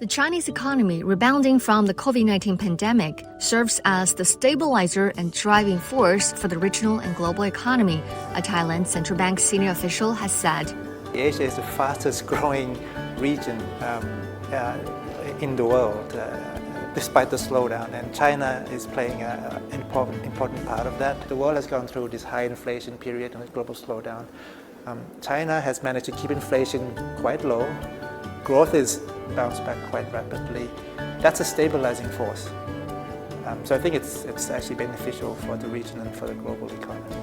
The Chinese economy, rebounding from the COVID-19 pandemic, serves as the stabilizer and driving force for the regional and global economy, a Thailand central bank senior official has said. Asia is the fastest growing region in the world, despite the slowdown, and China is playing an important part of that. The world has gone through this high inflation period and a global slowdown. China has managed to keep inflation quite low. Growth is bounced back quite rapidly. That's a stabilizing force. So I think it's actually beneficial for the region and for the global economy.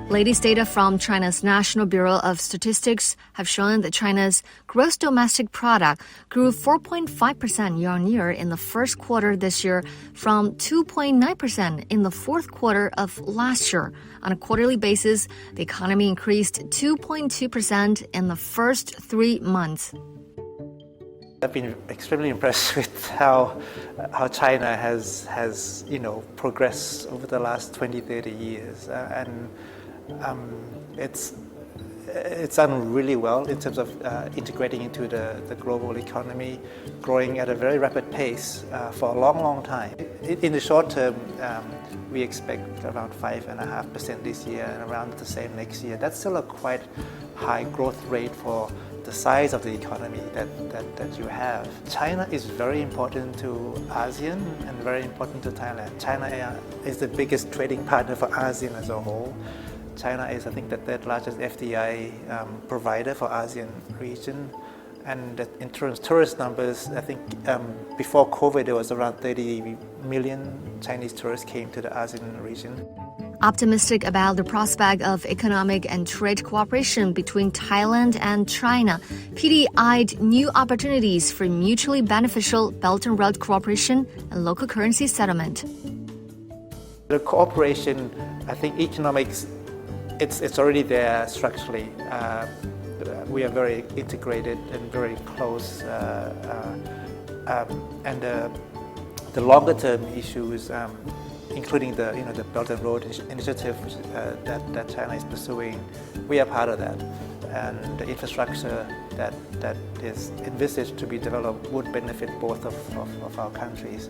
Latest data from China's National Bureau of Statistics have shown that China's gross domestic product grew 4.5% year-on-year in the first quarter this year from 2.9% in the fourth quarter of last year. On a quarterly basis, the economy increased 2.2% in the first 3 months. I've been extremely impressed with how China has progressed over the last 20, 30 years. It's done really well in terms of integrating into the global economy, growing at a very rapid pace for a long time. In the short term, we expect around 5.5% this year and around the same next year. That's still a quite high growth rate for the size of the economy that you have. China is very important to ASEAN and very important to Thailand. China is the biggest trading partner for ASEAN as a whole. China is, I think, the third largest FDI provider for ASEAN region. And in terms of tourist numbers, I think before COVID, there was around 30 million Chinese tourists came to the ASEAN region. Optimistic about the prospect of economic and trade cooperation between Thailand and China, PD eyed new opportunities for mutually beneficial Belt and Road cooperation and local currency settlement. The cooperation, I think economics, it's already there structurally. We are very integrated and very close, and the longer term issues, including the Belt and Road initiative that China is pursuing, we are part of that, and the infrastructure that is envisaged to be developed would benefit both of our countries.